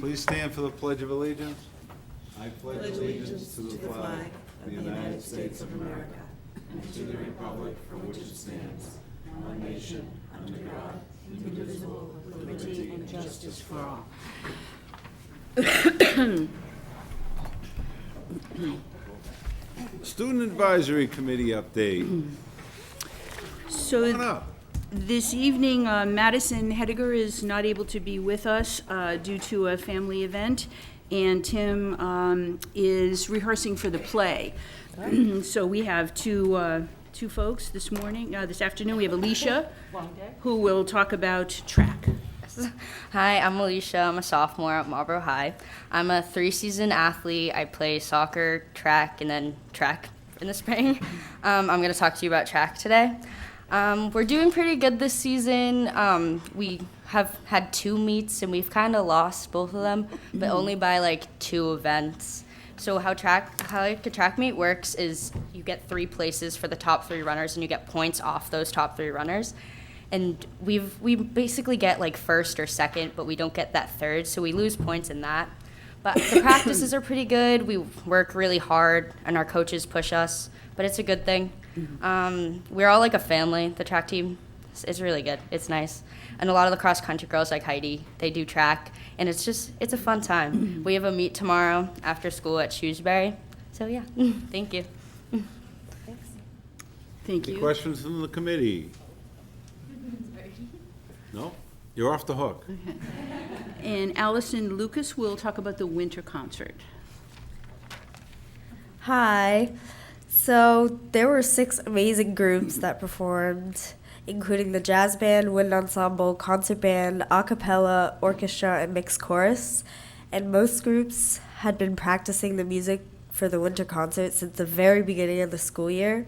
Please stand for the Pledge of Allegiance. I pledge allegiance to the flag of the United States of America and to the republic for which it stands, one nation, under God, indivisible, with liberty and justice for all. Student Advisory Committee update. Come on So up. this evening, Madison Hediger is not able to be with us due to a family event, and Tim is rehearsing for the play. So we have two folks this afternoon. We have Alicia, who will talk about track. Hi, I'm Alicia. I'm a sophomore at Marlborough High. I'm a 3-season athlete. I play soccer, track, and then track in the spring. I'm going to talk to you about track today. We're doing pretty good this season. We have had 2 meets, and we've kind of lost both of them, but only by like 2 events. So how like a track meet works is you get 3 places for the top 3 runners, and you get points off those top 3 runners. And we basically get like first or second, but we don't get that third, so we lose points in that. But the practices are pretty good. We work really hard, and our coaches push us, but it's a good thing. We're all like a family. The track team is really good. It's nice. And a lot of the cross-country girls like Heidi, they do track, and it's a fun time. We have a meet tomorrow after school at Shrewsbury. So yeah, thank you. Thanks. Thank Any you. questions from the committee? No? You're off the hook. And Allison Lucas will talk about the winter concert. Hi. So there were 6 amazing groups that performed, including the jazz band, wind ensemble, concert band, a cappella, orchestra, and mixed chorus. And most groups had been practicing the music for the winter concert since the very beginning of the school year.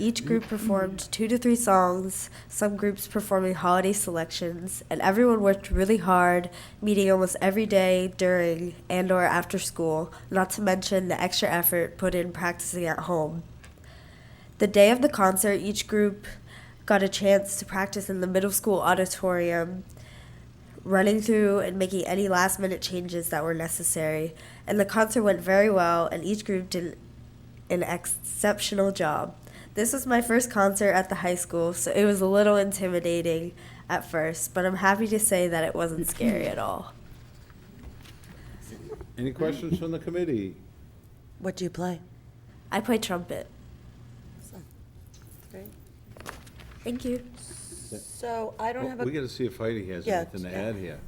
Each group performed 2 to 3 songs, some groups performing holiday selections, and everyone worked really hard, meeting almost every day during and or after school, not to mention the extra effort put in practicing at home. The day of the concert, each group got a chance to practice in the middle school auditorium, running through and making any last-minute changes that were necessary. And the concert went very well, and each group did an exceptional job. This was my first concert at the high school, so it was a little intimidating at first, but I'm happy to say that it wasn't scary at all. Any questions from the committee? What do you play? I play trumpet. Great. Thank you. So I don't have We a, got to see if Heidi has Yeah, anything to yeah. add here.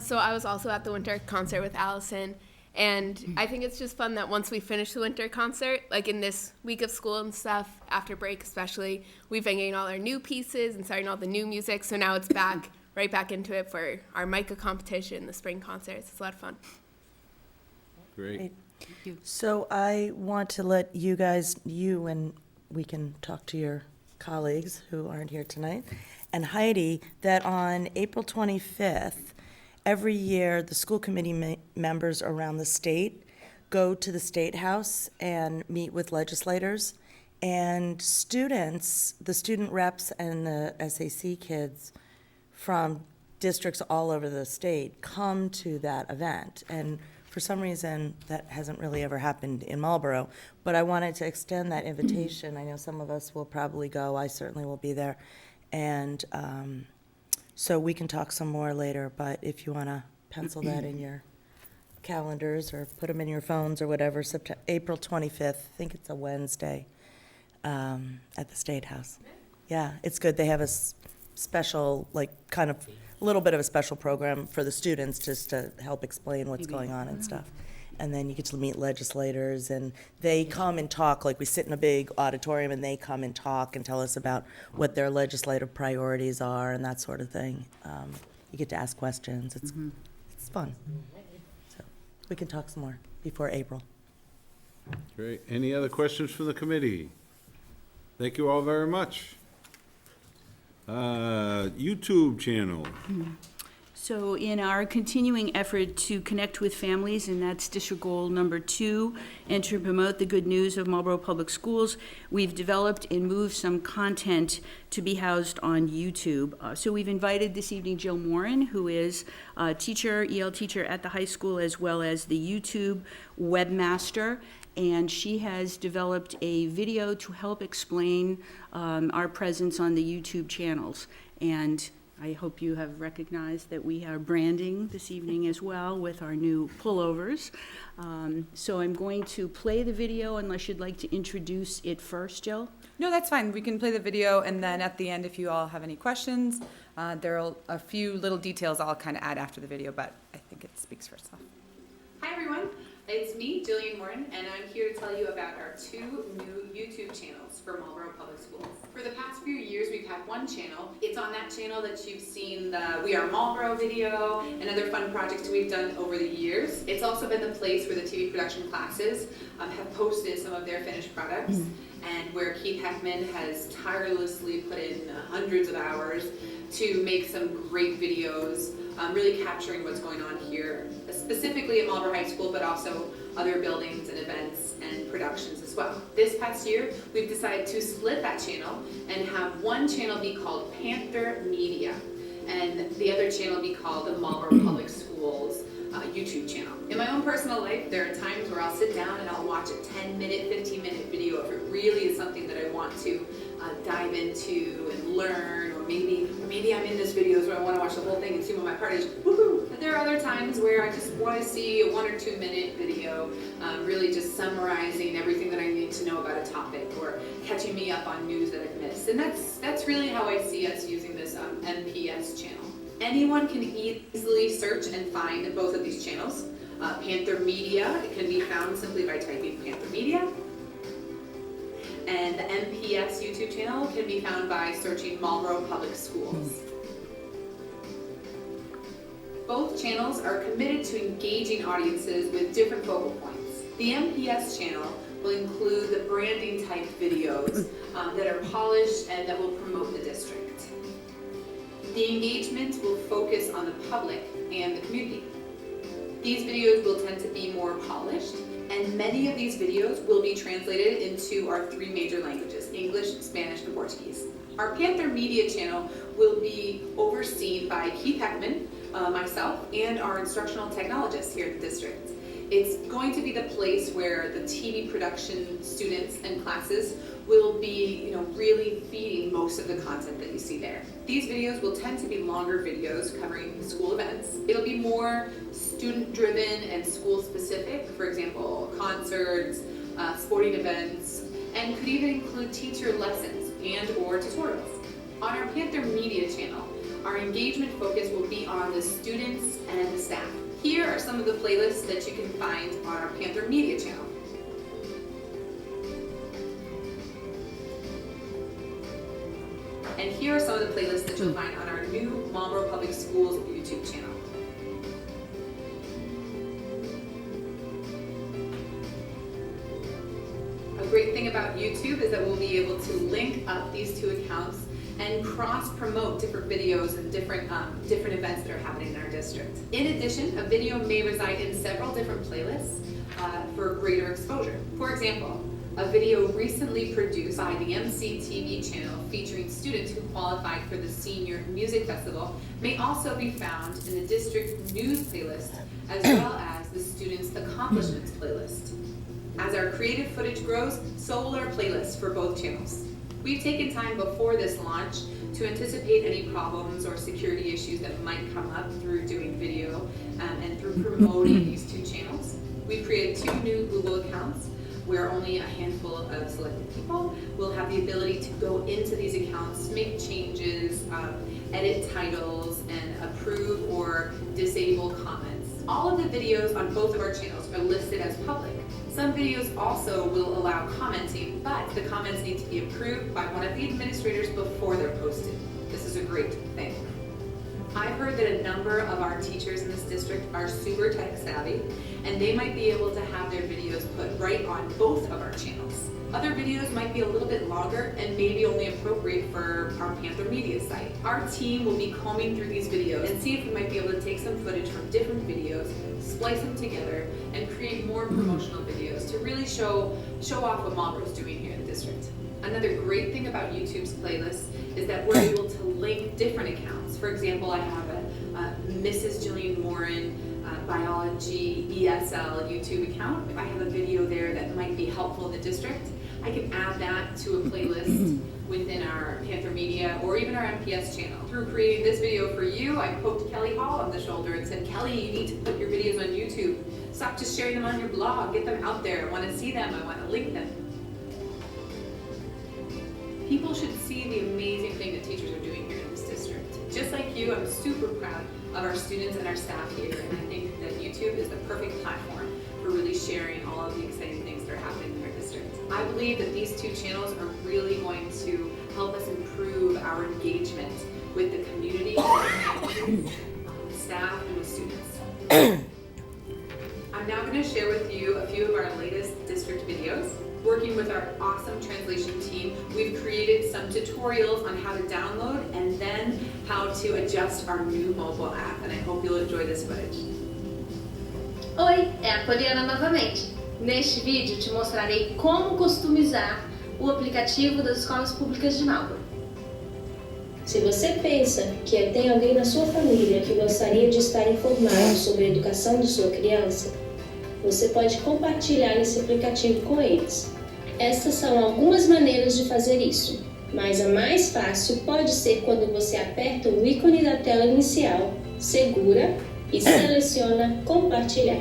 So I was also at the winter concert with Allison, and I think it's just fun that once we finish the winter concert, like in this week of school and stuff, after break especially, we've been getting all our new pieces and starting all the new music, so now it's back, right back into it for our MICA competition, the spring concerts. It's a lot of fun. Great. so I want to let you guys, and we can talk to your colleagues who aren't here tonight, and Heidi, that on April 25th, every year, the school committee members around the state go to the State House and meet with legislators. And students, the student reps and the SAC kids from districts all over the state come to that event. And for some reason, that hasn't really ever happened in Marlborough. But I wanted to extend that invitation. I know some of us will probably go. I certainly will be there. And so we can talk some more later, but if you want to pencil that in your calendars or put them in your phones or whatever, April 25th, I think it's a Wednesday, at the State House. Yeah, it's good. They have a special, like, kind of, a little bit of a special program for the students just to help explain what's going on and stuff. And then you get to meet legislators, and they come and talk, like we sit in a big auditorium, and they come and talk and tell us about what their legislative priorities are and that sort of thing. You get to ask questions. It's fun. So we can talk some more before April. Great. Any other questions from the committee? Thank you all very much. YouTube channel. So in our continuing effort to connect with families, and that's district goal number 2, and to promote the good news of Marlborough Public Schools, we've developed and moved some content to be housed on YouTube. So we've invited this evening Jill Morin, who is a teacher, EL teacher at the high school, as well as the YouTube webmaster, and she has developed a video to help explain our presence on the YouTube channels. And I hope you have recognized that we are branding this evening as well with our new pullovers. So I'm going to play the video unless you'd like to introduce it first, Jill. No, that's fine. We can play the video, and then at the end, if you all have any questions, there are a few little details I'll kind of add after the video, but I think it speaks for itself. Hi everyone, it's me, Jillian Morton, and I'm here to tell you about our 2 new YouTube channels for Marlborough Public Schools. For the past few years, we've had one channel. It's on that channel that you've seen the We Are Marlborough video and other fun projects we've done over the years. It's also been the place where the TV production classes have posted some of their finished products, and where Keith Heckman has tirelessly put in hundreds of hours to make some great videos, really capturing what's going on here, specifically at Marlborough High School, but also other buildings and events and productions as well. This past year, we've decided to split that channel and have one channel be called Panther Media, and the other channel be called the Marlborough Public Schools YouTube channel. In my own personal life, there are times where I'll sit down and I'll watch a 10-minute, 15-minute video if it really is something that I want to dive into and learn, or maybe I'm in this video where I want to watch the whole thing and see what my part is. Woohoo! But there are other times where I just want to see a 1 or 2 minute video, really just summarizing everything that I need to know about a topic, or catching me up on news that I've missed. And that's really how I see us using this MPS channel. Anyone can easily search and find both of these channels. Panther Media, it can be found simply by typing Panther Media. And the MPS YouTube channel can be found by searching Marlborough Public Schools. Both channels are committed to engaging audiences with different focal points. The MPS channel will include the branding type videos that are polished and that will promote the district. The engagement will focus on the public and the community. These videos will tend to be more polished, and many of these videos will be translated into our 3 major languages, English, Spanish, and Portuguese. Our Panther Media channel will be overseen by Keith Heckman, myself, and our instructional technologists here at the district. It's going to be the place where the TV production students and classes will be, really feeding most of the content that you see there. These videos will tend to be longer videos covering school events. It'll be more student-driven and school-specific, for example, concerts, sporting events, and could even include teacher lessons and/or tutorials. On our Panther Media channel, our engagement focus will be on the students and the staff. Here are some of the playlists that you can find on our Panther Media channel. And here are some of the playlists that you'll find on our new Marlborough Public Schools YouTube channel. A great thing about YouTube is that we'll be able to link up these 2 accounts and cross-promote different videos and different events that are happening in our district. In addition, a video may reside in several different playlists for greater exposure. For example, a video recently produced by the WMCT-TV channel featuring students who qualified for the Senior Music Festival may also be found in the district news playlist, as well as the Students' Accomplishments playlist. As our creative footage grows, so will our playlists for both channels. We've taken time before this launch to anticipate any problems or security issues that might come up through doing video and through promoting these 2 channels. We've created 2 new Google accounts where only a handful of selected people will have the ability to go into these accounts, make changes, edit titles, and approve or disable comments. All of the videos on both of our channels are listed as public. Some videos also will allow commenting, but the comments need to be approved by one of the administrators before they're posted. This is a great thing. I've heard that a number of our teachers in this district are super tech savvy, and they might be able to have their videos put right on both of our channels. Other videos might be a little bit longer and maybe only appropriate for our Panther Media site. Our team will be combing through these videos and see if we might be able to take some footage from different videos, splice them together, and create more promotional videos to really show off what Marlborough is doing here in the district. Another great thing about YouTube's playlists is that we're able to link different accounts. For example, I have a Mrs. Jillian Morin Biology ESL YouTube account. If I have a video there that might be helpful in the district, I can add that to a playlist within our Panther Media or even our MPS channel. Through creating this video for you, I poked Kelly Hall on the shoulder and said, Kelly, you need to put your videos on YouTube. Stop just sharing them on your blog. Get them out there. I want to see them. I want to link them. People should see the amazing thing that teachers are doing here in this district. Just like you, I'm super proud of our students and our staff here, and I think that YouTube is the perfect platform for really sharing all of the exciting things that are happening in our district. I believe that these two channels are really going to help us improve our engagement with the community, with staff, and with students. I'm now going to share with you a few of our latest district videos. Working with our awesome translation team, we've created some tutorials on how to download and then how to adjust our new mobile app, and I hope you'll enjoy this footage. Oi, é a Poliana novamente. Neste vídeo te mostrarei como customizar o aplicativo das escolas públicas de Marlborough. Se você pensa que tem alguém na sua família que gostaria de estar informado sobre a educação de sua criança, você pode compartilhar esse aplicativo com eles. Estas são algumas maneiras de fazer isso, mas a mais fácil pode ser quando você aperta o ícone da tela inicial, segura y seleciona compartilhar.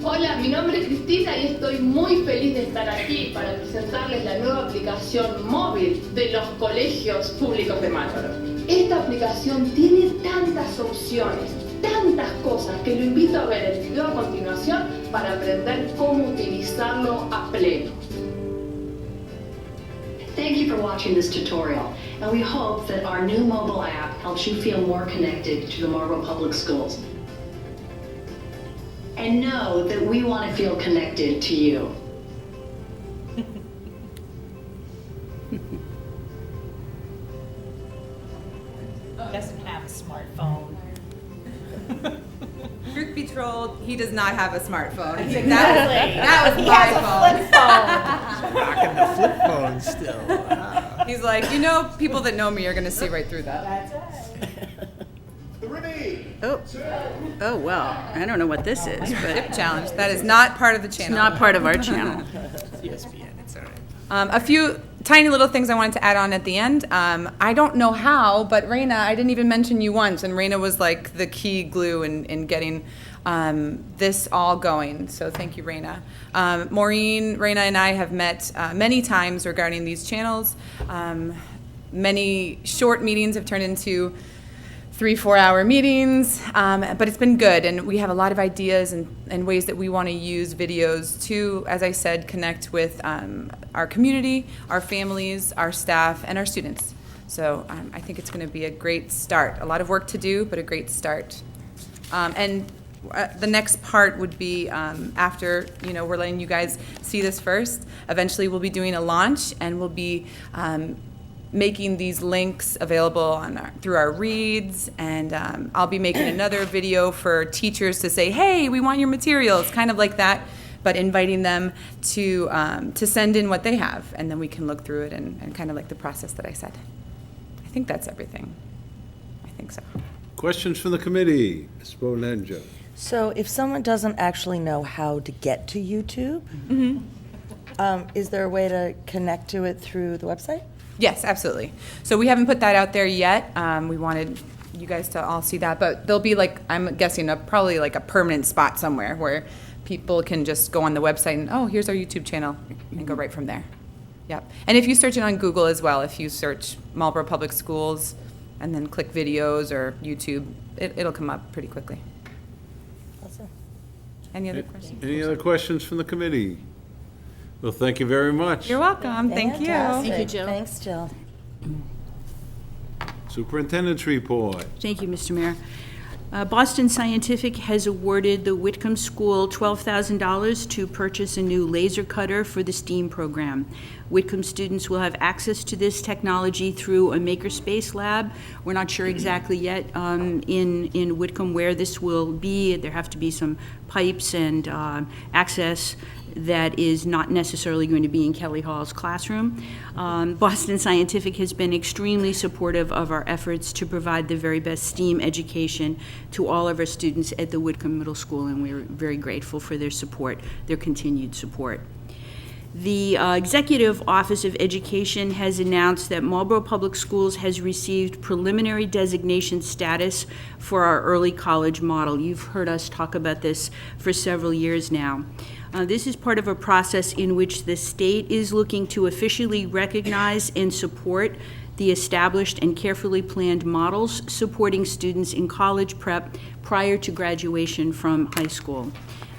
Hola, mi nombre es Cristina y estoy muy feliz de estar aquí para presentarles la nueva aplicación móvil de los colegios públicos de Marlborough. Esta aplicación tiene tantas opciones, tantas cosas, que lo invito a ver el video a continuación para aprender cómo utilizarlo a pleno. Thank you for watching this tutorial, and we hope that our new mobile app helps you feel more connected to the Marlborough Public Schools. And know that we want to feel connected to you. Doesn't have a smartphone. Truth be told, he does not have a smartphone. Exactly. That was my phone. Rocking the flip phone still. Wow. He's like, you know, people that know me are going to see right through that. That's right. Oh, well, I don't know what this is, but Dip challenge. That is not part of the channel. it's not part of our channel. ESPN, it's all right. A few tiny little things I wanted to add on at the end. I don't know how, but Raina, I didn't even mention you once, and Raina was like the key glue in getting this all going. So thank you, Raina. Maureen, Raina, and I have met many times regarding these channels. Many short meetings have turned into 3-4 hour meetings, but it's been good, and we have a lot of ideas and ways that we want to use videos to, as I said, connect with our community, our families, our staff, and our students. So I think it's going to be a great start. A lot of work to do, but a great start. And the next part would be after, we're letting you guys see this first. Eventually we'll be doing a launch, and we'll be making these links available through our reads, and I'll be making another video for teachers to say, hey, we want your materials, kind of like that, but inviting them to send in what they have, and then we can look through it and kind of like the process that I said. I think that's everything. I think so. Questions from the committee? Ms. Bonenja. So if someone doesn't actually know how to get to YouTube, is there a way to connect to it through the website? Yes, absolutely. So we haven't put that out there yet. We wanted you guys to all see that, but there'll be I'm guessing probably a permanent spot somewhere where people can just go on the website and, oh, here's our YouTube channel, and go right from there. Yep. And if you search it on Google as well, if you search Marlborough Public Schools and then click videos or YouTube, it'll come up pretty quickly. Awesome. Any other questions? Any other questions from the committee? Well, thank you very much. You're welcome. Thank you. Fantastic. Thank you, Jill. Thanks, Jill. Superintendent's report. Thank you, Mr. Mayor. Boston Scientific has awarded the Whitcomb School $12,000 to purchase a new laser cutter for the STEAM program. Whitcomb students will have access to this technology through a makerspace lab. We're not sure exactly yet in Whitcomb where this will be. There have to be some pipes and access that is not necessarily going to be in Kelly Hall's classroom. Boston Scientific has been extremely supportive of our efforts to provide the very best STEAM education to all of our students at the Whitcomb Middle School, and we're very grateful for their support, their continued support. The Executive Office of Education has announced that Marlborough Public Schools has received preliminary designation status for our early college model. You've heard us talk about this for several years now. This is part of a process in which the state is looking to officially recognize and support the established and carefully planned models supporting students in college prep prior to graduation from high school.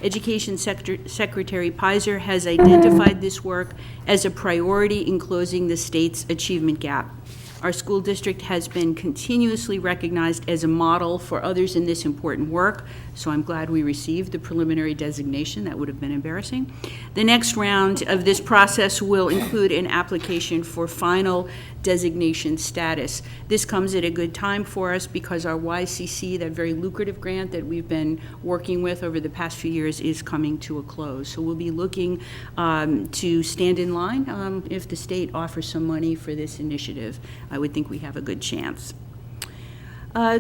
Education Secretary Pizer has identified this work as a priority in closing the state's achievement gap. Our school district has been continuously recognized as a model for others in this important work, so I'm glad we received the preliminary designation. That would have been embarrassing. The next round of this process will include an application for final designation status. This comes at a good time for us because our YCC, that very lucrative grant that we've been working with over the past few years, is coming to a close. So we'll be looking to stand in line if the state offers some money for this initiative. I would think we have a good chance.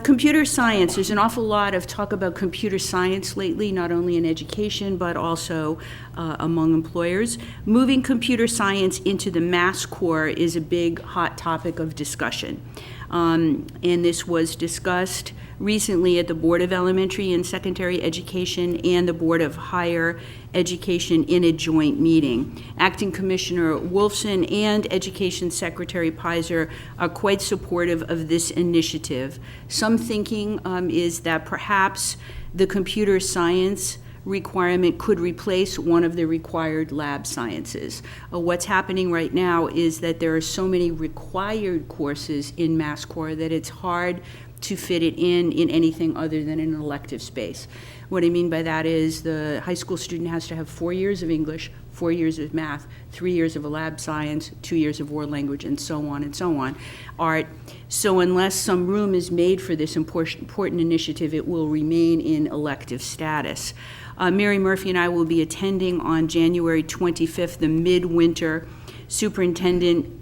Computer science. There's an awful lot of talk about computer science lately, not only in education, but also among employers. Moving computer science into the Mass Core is a big, hot topic of discussion. And this was discussed recently at the Board of Elementary and Secondary Education and the Board of Higher Education in a joint meeting. Acting Commissioner Wolfson and Education Secretary Pizer are quite supportive of this initiative. Some thinking is that perhaps the computer science requirement could replace one of the required lab sciences. What's happening right now is that there are so many required courses in Mass Core that it's hard to fit it in anything other than an elective space. What I mean by that is the high school student has to have 4 years of English, 4 years of math, 3 years of a lab science, 2 years of world language, and so on, art. So unless some room is made for this important initiative, it will remain in elective status. Mary Murphy and I will be attending on January 25th the midwinter superintendent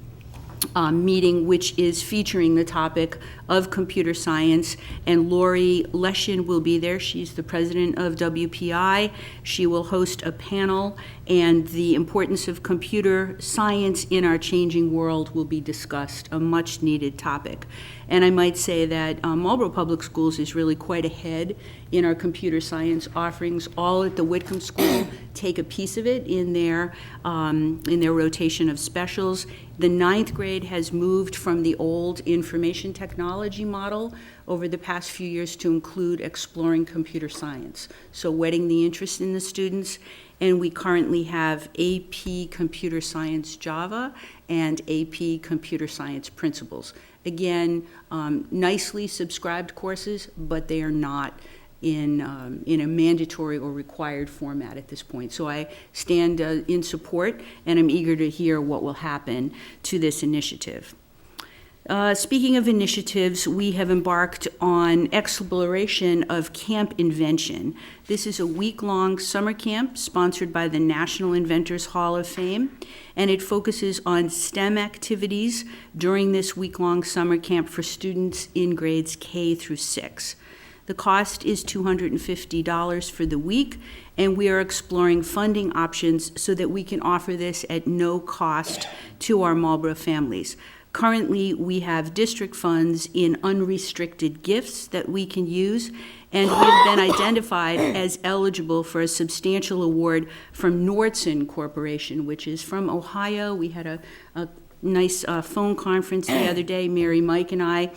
meeting, which is featuring the topic of computer science, and Lori Leshin will be there. She's the president of WPI. She will host a panel, and the importance of computer science in our changing world will be discussed, a much needed topic. And I might say that Marlborough Public Schools is really quite ahead in our computer science offerings. All at the Whitcomb School take a piece of it in their rotation of specials. The 9th grade has moved from the old information technology model over the past few years to include exploring computer science. So whetting the interest in the students. And we currently have AP Computer Science Java and AP Computer Science Principles. Again, nicely subscribed courses, but they are not in a mandatory or required format at this point. So I stand in support, and I'm eager to hear what will happen to this initiative. Speaking of initiatives, we have embarked on exploration of Camp Invention. This is a week-long summer camp sponsored by the National Inventors Hall of Fame, and it focuses on STEM activities during this week-long summer camp for students in grades K through 6. The cost is $250 for the week, and we are exploring funding options so that we can offer this at no cost to our Marlborough families. Currently, we have district funds in unrestricted gifts that we can use, and we've been identified as eligible for a substantial award from Nordson Corporation, which is from Ohio. We had a nice phone conference the other day, Mary, Mike, and I,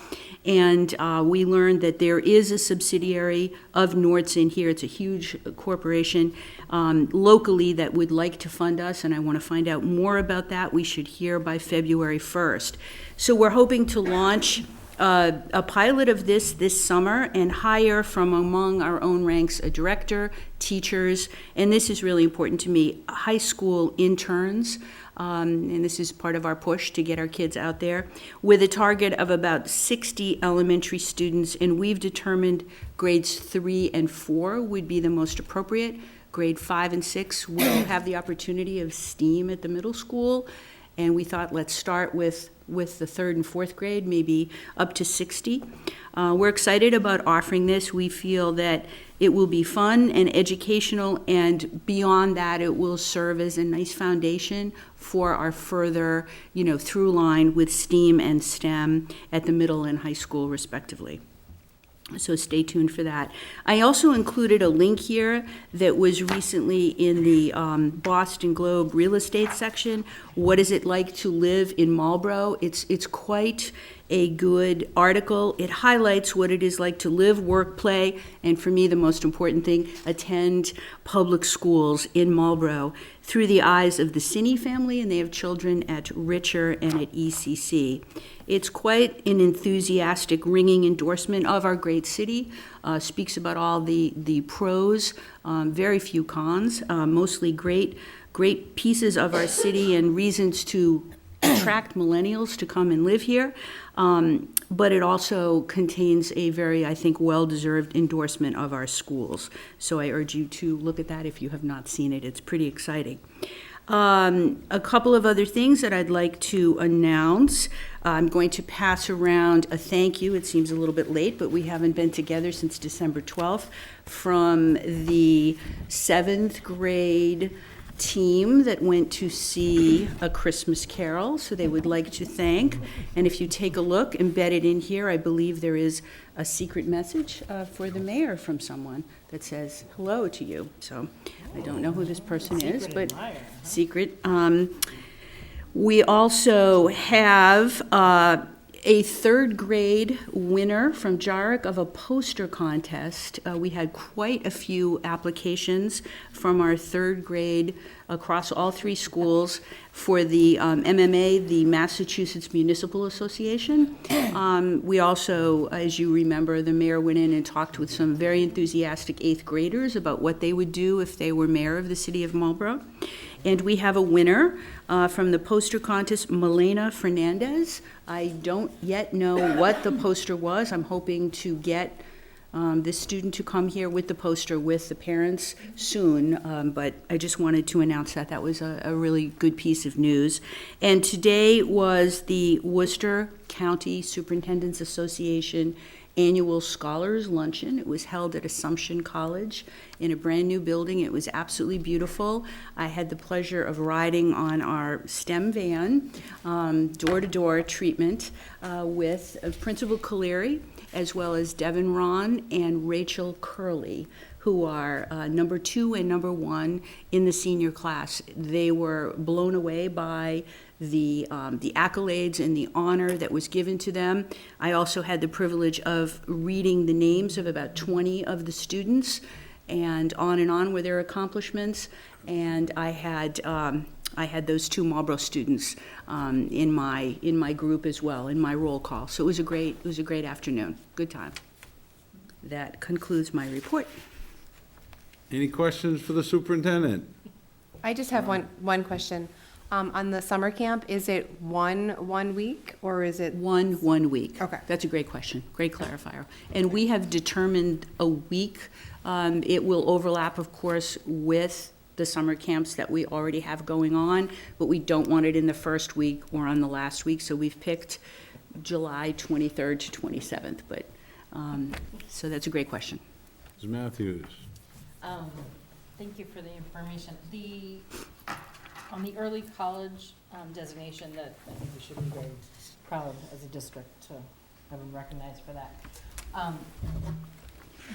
and we learned that there is a subsidiary of Nordson here. It's a huge corporation locally that would like to fund us, and I want to find out more about that. We should hear by February 1st. So we're hoping to launch a pilot of this summer and hire from among our own ranks a director, teachers, and this is really important to me, high school interns. And this is part of our push to get our kids out there, with a target of about 60 elementary students, and we've determined grades 3 and 4 would be the most appropriate. Grade 5 and 6 will have the opportunity of STEAM at the middle school, and we thought let's start with the 3rd and 4th grade, maybe up to 60. We're excited about offering this. We feel that it will be fun and educational, and beyond that, it will serve as a nice foundation for our further, through line with STEAM and STEM at the middle and high school, respectively. So stay tuned for that. I also included a link here that was recently in the Boston Globe real estate section. What is it like to live in Marlborough? It's quite a good article. It highlights what it is like to live, work, play, and for me, the most important thing, attend public schools in Marlborough through the eyes of the Cini family, and they have children at Richer and at ECC. It's quite an enthusiastic, ringing endorsement of our great city, speaks about all the pros, very few cons, mostly great pieces of our city and reasons to attract millennials to come and live here. But it also contains a very, I think, well-deserved endorsement of our schools. So I urge you to look at that if you have not seen it. It's pretty exciting. A couple of other things that I'd like to announce. I'm going to pass around a thank you. It seems a little bit late, but we haven't been together since December 12th, from the 7th grade team that went to see A Christmas Carol, so they would like to thank. And if you take a look, embedded in here, I believe there is a secret message for the mayor from someone that says hello to you. So I don't know who this person is, but secret. We also have a 3rd grade winner from Jarrick of a poster contest. We had quite a few applications from our 3rd grade across all 3 schools for the MMA, the Massachusetts Municipal Association. We also, as you remember, the mayor went in and talked with some very enthusiastic 8th graders about what they would do if they were mayor of the city of Marlborough. And we have a winner from the poster contest, Milena Fernandez. I don't yet know what the poster was. I'm hoping to get this student to come here with the poster with the parents soon, but I just wanted to announce that. That was a really good piece of news. And today was the Worcester County Superintendent's Association Annual Scholars Luncheon. It was held at Assumption College in a brand new building. It was absolutely beautiful. I had the pleasure of riding on our STEM van, door-to-door treatment, with Principal Caleri, as well as Devin Ron and Rachel Curley, who are number 2 and number 1 in the senior class. They were blown away by the accolades and the honor that was given to them. I also had the privilege of reading the names of about 20 of the students, and on were their accomplishments. And I had those 2 Marlborough students in my group as well, in my roll call. So it was a great afternoon. Good time. That concludes my report. Any questions for the superintendent? I just have one question. On the summer camp, is it one week, or is it? One week. Okay. That's a great question, great clarifier. And we have determined a week. It will overlap, of course, with the summer camps that we already have going on, but we don't want it in the first week or on the last week, so we've picked July 23rd to 27th, but, so that's a great question. Ms. Matthews? Thank you for the information. On the early college designation, that I think we should be very proud as a district to have them recognized for that.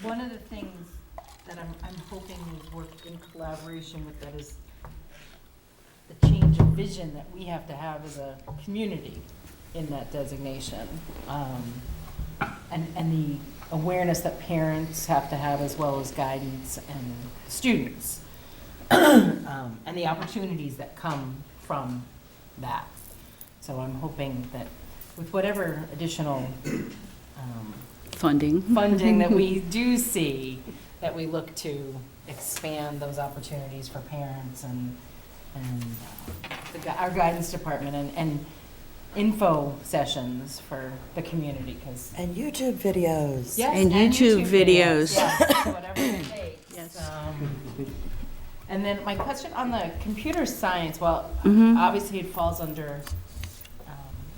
One of the things that I'm hoping is worked in collaboration with that is the change of vision that we have to have as a community in that designation, and the awareness that parents have to have, as well as guidance and students. And the opportunities that come from that. So I'm hoping that with whatever additional Funding. funding that we do see, that we look to expand those opportunities for parents and our guidance department and info sessions for the community, because. And YouTube videos. Yes, And YouTube videos. Yes, whatever it takes. Yes. And then my question on the computer science, well, Mhm. obviously it falls under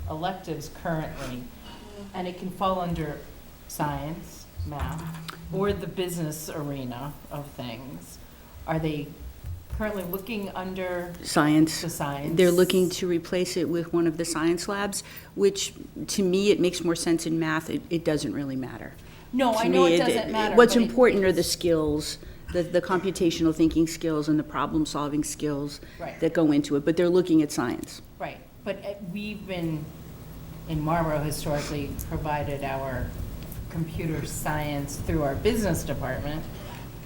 electives currently, and it can fall under science, math, or the business arena of things. Are they currently looking under Science. the science? They're looking to replace it with one of the science labs, which, to me, it makes more sense in math. It doesn't really matter. No, To I know me, it doesn't matter. What's but it- important are the skills, the computational thinking skills and the problem-solving skills Right. that go into it, but they're looking at science. Right, but we've been, in Marlborough, historically provided our computer science through our business department.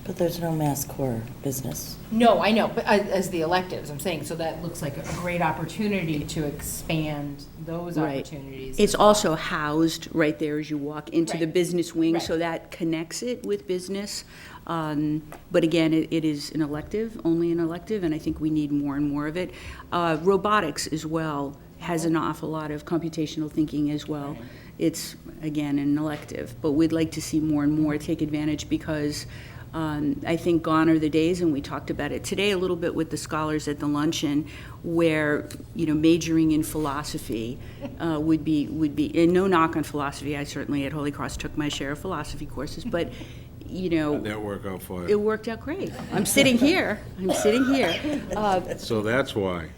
But there's no mass core business. No, I know, but as the electives, I'm saying, so that looks like a great opportunity to expand those Right. opportunities. It's also housed right there as you walk into the Right. business wing, Right. so that connects it with business. But again, it is an elective, only an elective, and I think we need more and more of it. Robotics as well has an awful lot of computational thinking as well. Right. It's, again, an elective, but we'd like to see more and more take advantage because I think gone are the days, and we talked about it today a little bit with the scholars at the luncheon, where, majoring in philosophy would be, and no knock on philosophy. I certainly at Holy Cross took my share of philosophy courses, but, How'd that work out for it you? worked out great. I'm sitting here. So that's why.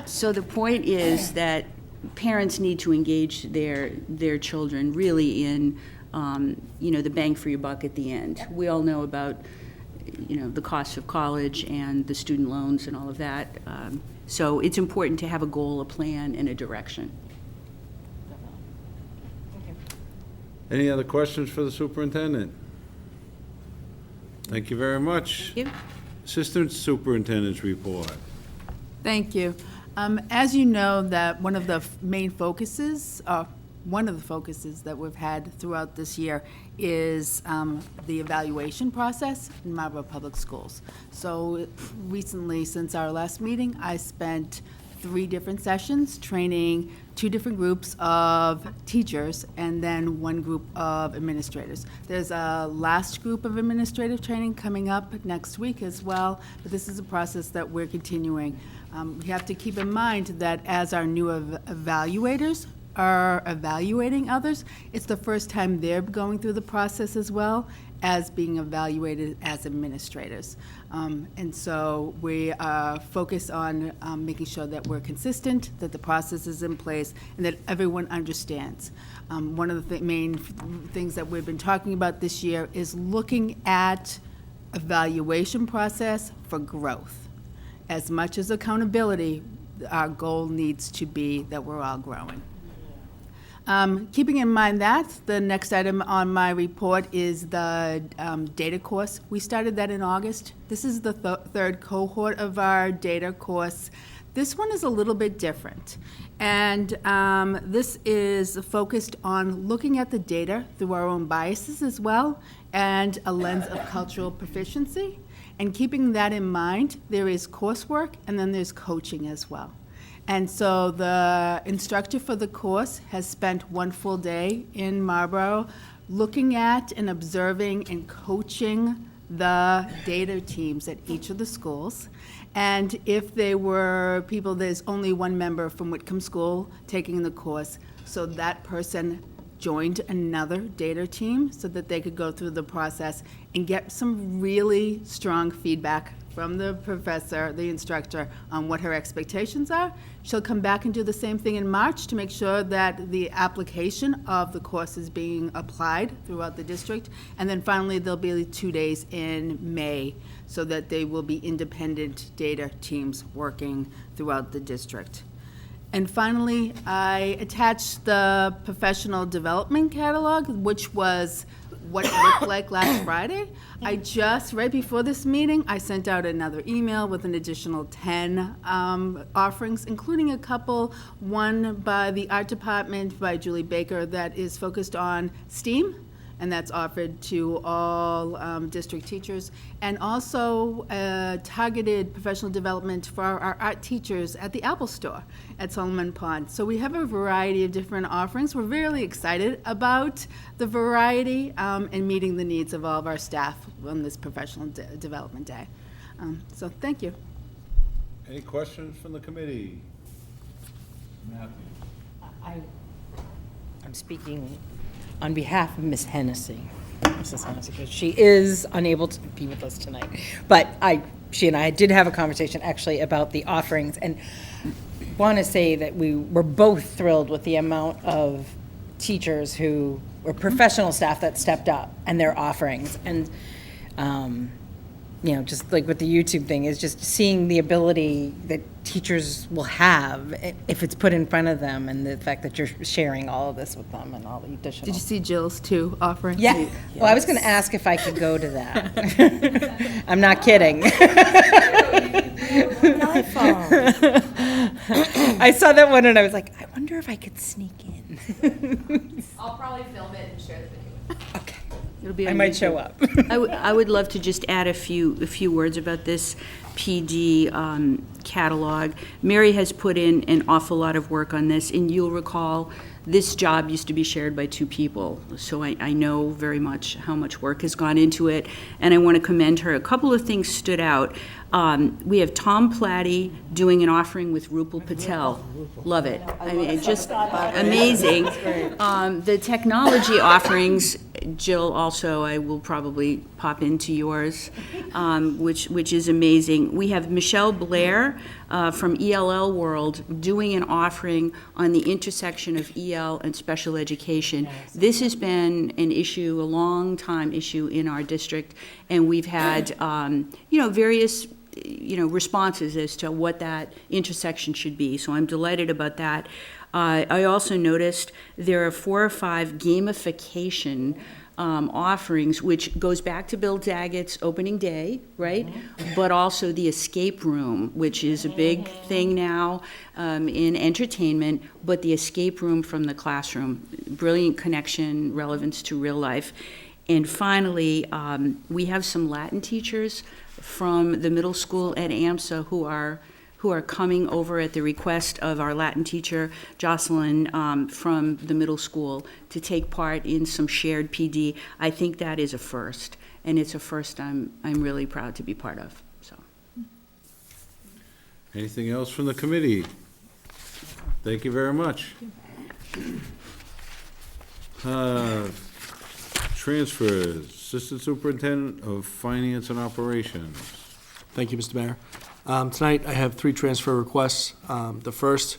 So the point is that parents need to engage their children really in, the bang for your buck at the end. We all know about, the cost of college and the student loans and all of that. So it's important to have a goal, a plan, and a direction. Any other questions for the superintendent? Thank you very much. Thank you. Assistant Superintendent's report. Thank you. As you know, that one of the main focuses, one of the focuses that we've had throughout this year is the evaluation process in Marlborough Public Schools. So recently, since our last meeting, I spent 3 different sessions training 2 different groups of teachers and then 1 group of administrators. There's a last group of administrative training coming up next week as well, but this is a process that we're continuing. We have to keep in mind that as our new evaluators are evaluating others, it's the first time they're going through the process as well as being evaluated as administrators. And so we are focused on making sure that we're consistent, that the process is in place, and that everyone understands. One of the main things that we've been talking about this year is looking at evaluation process for growth. As much as accountability, our goal needs to be that we're all growing. Keeping in mind that, the next item on my report is the data course. We started that in August. This is the third cohort of our data course. This one is a little bit different. And this is focused on looking at the data through our own biases as well, and a lens of cultural proficiency. And keeping that in mind, there is coursework and then there's coaching as well. And so the instructor for the course has spent 1 full day in Marlborough looking at and observing and coaching the data teams at each of the schools. And if they were people, there's only 1 member from Whitcomb School taking the course, so that person joined another data team so that they could go through the process and get some really strong feedback from the professor, the instructor, on what her expectations are. She'll come back and do the same thing in March to make sure that the application of the course is being applied throughout the district. And then finally, there'll be 2 days in May so that they will be independent data teams working throughout the district. And finally, I attached the professional development catalog, which was what it looked like last Friday. I just, right before this meeting, I sent out another email with an additional 10 offerings, including a couple, one by the art department by Julie Baker that is focused on STEAM, and that's offered to all district teachers, and also targeted professional development for our art teachers at the Apple Store at Solomon Pond. So we have a variety of different offerings. We're really excited about the variety and meeting the needs of all of our staff on this professional development day. So thank you. Any questions from the committee? Matthew? I'm speaking on behalf of Ms. Hennessy, Mrs. Hennessy, because she is unable to be with us tonight. But she and I did have a conversation actually about the offerings, and want to say that we were both thrilled with the amount of teachers who were professional staff that stepped up and their offerings. And you know, just like with the YouTube thing, is just seeing the ability that teachers will have if it's put in front of them, and the fact that you're sharing all of this with them and all the additional. Did you see Jill's too offering? Yeah. Yes. Well, I was going to ask if I could go to that. I'm not kidding. I saw that one and I was like, I wonder if I could sneak in. I'll probably film it and share the video. Okay. It'll be I on might YouTube. show up. I would love to just add a few words about this PD catalog. Mary has put in an awful lot of work on this, and you'll recall this job used to be shared by 2 people, so I know very much how much work has gone into it, and I want to commend her. A couple of things stood out. We have Tom Platty doing an offering with Rupal Patel. Love it. I mean, it's just amazing. The technology offerings, Jill, also, I will probably pop into yours, which is amazing. We have Michelle Blair from ELL World doing an offering on the intersection of EL and special education. This has been an issue, a long time issue in our district, and we've had various responses as to what that intersection should be. So I'm delighted about that. I also noticed there are 4 or 5 gamification offerings, which goes back to Bill Daggett's opening day, right? But also the escape room, which is a big thing now in entertainment, but the escape room from the classroom, brilliant connection, relevance to real life. And finally, we have some Latin teachers from the middle school at AMSA who are coming over at the request of our Latin teacher, Jocelyn, from the middle school to take part in some shared PD. I think that is a first, and it's a first I'm really proud to be part of. So. Anything else from the committee? Thank you very much. Transfers, Assistant Superintendent of Finance and Operations. Thank you, Mr. Mayor. Tonight, I have 3 transfer requests. The first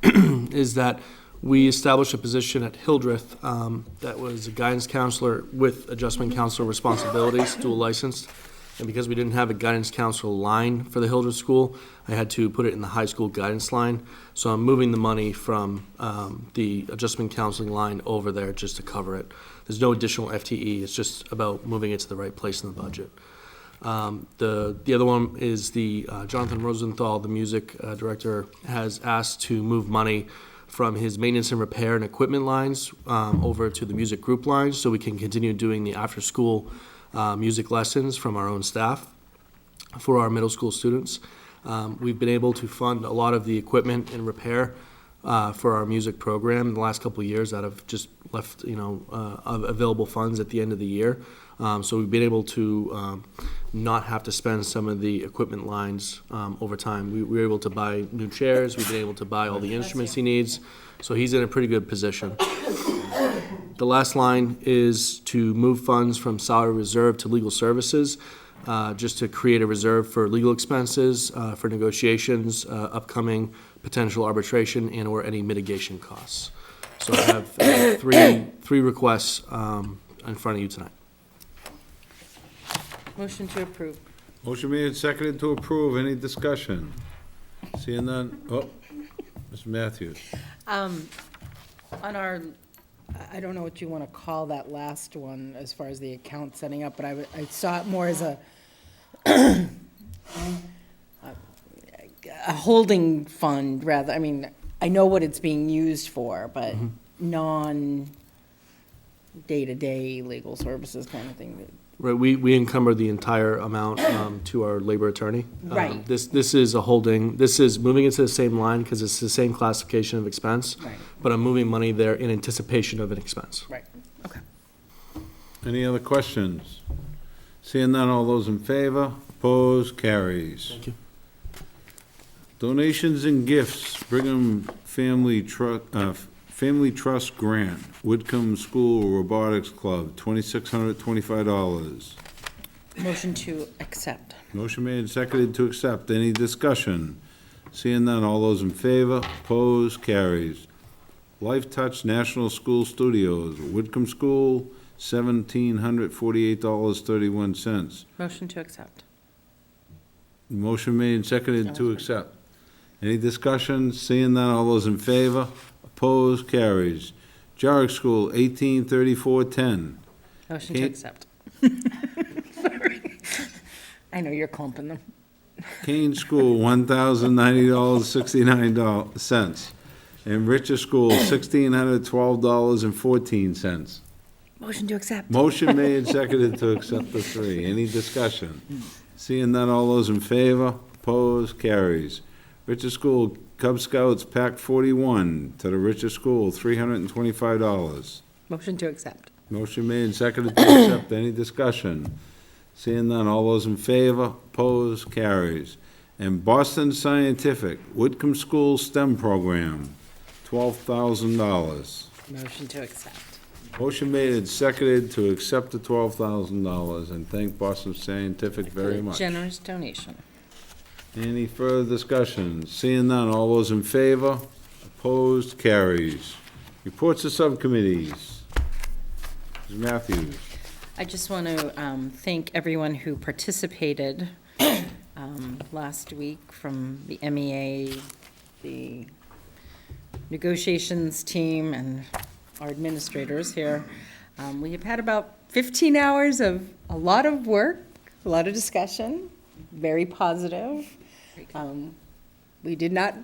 is that we established a position at Hildreth that was a guidance counselor with adjustment counselor responsibilities, dual licensed. And because we didn't have a guidance counselor line for the Hildreth school, I had to put it in the high school guidance line. So I'm moving the money from the adjustment counseling line over there just to cover it. There's no additional FTE. It's just about moving it to the right place in the budget. The other one is the Jonathan Rosenthal, the music director, has asked to move money from his maintenance and repair and equipment lines over to the music group lines so we can continue doing the after-school music lessons from our own staff for our middle school students. We've been able to fund a lot of the equipment and repair for our music program in the last couple of years out of just left, available funds at the end of the year. So we've been able to not have to spend some of the equipment lines over time. We were able to buy new chairs. We've been able to buy all the instruments he needs. So he's in a pretty good position. The last line is to move funds from salary reserve to legal services, just to create a reserve for legal expenses, for negotiations, upcoming potential arbitration, and or any mitigation costs. So I have three requests in front of you tonight. Motion to approve. Motion made and seconded to approve. Any discussion? Seeing none. Oh, Mr. Matthews. On our I don't know what you want to call that last one as far as the account setting up, but I saw it more as a holding fund rather, I mean, I know what it's being used for, but non-day-to-day legal services kind of thing. Right, we encumber the entire amount to our labor attorney. Right. This is a holding, this is moving into the same line because it's the same classification of expense. Right. But I'm moving money there in anticipation of an expense. Right, okay. Any other questions? Seeing none, all those in favor? Opposed? Carries. Thank you. Donations and gifts, Brigham Family Trust Grant, Whitcomb School Robotics Club, $2,625. Motion to accept. Motion made and seconded to accept. Any discussion? Seeing none, all those in favor? Opposed? Carries. Life Touch National School Studios, Whitcomb School, $1,748.31. Motion to accept. Motion made and seconded to accept. Any discussion? Seeing none, all those in favor? Opposed? Carries. Jarrick School, $1,834.10. Motion to accept. Sorry. I know you're clumping them. Kane School, $1,090.69. And Richer School, $1,612.14. Motion to accept. Motion made and seconded to accept the three. Any discussion? Seeing none, all those in favor? Opposed? Carries. Richer School Cub Scouts Pack 41 to the Richer School, $325. Motion to accept. Motion made and seconded to accept. Any discussion? Seeing none, all those in favor? Opposed? Carries. And Boston Scientific Whitcomb School STEM Program, $12,000. Motion to accept. Motion made and seconded to accept the $12,000 and thank Boston Scientific very much. Generous donation. Any further discussion? Seeing none, all those in favor? Opposed? Carries. Reports of subcommittees. Ms. Matthews. I just want to thank everyone who participated last week from the MEA, the negotiations team, and our administrators here. We have had about 15 hours of a lot of work, a lot of discussion, very positive. We did not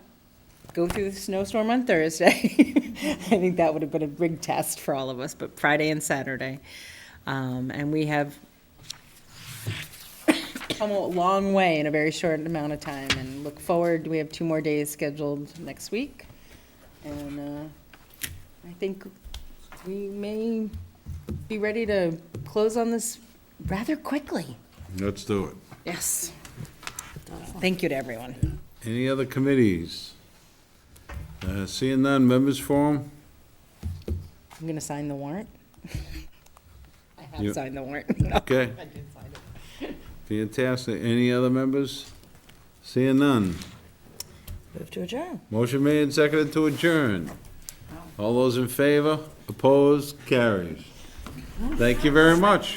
go through the snowstorm on Thursday. I think that would have been a big test for all of us, but Friday and Saturday. And we have come a long way in a very short amount of time and look forward. We have 2 more days scheduled next week. And I think we may be ready to close on this rather quickly. Let's do it. Yes. Thank you to everyone. Any other committees? Seeing none, members forum? I'm going to sign the warrant. I have You- signed the warrant. Okay. I did sign it. Fantastic. Any other members? Seeing none. Move to adjourn. Motion made and seconded to adjourn. All those in favor? Opposed? Carries. Thank you very much.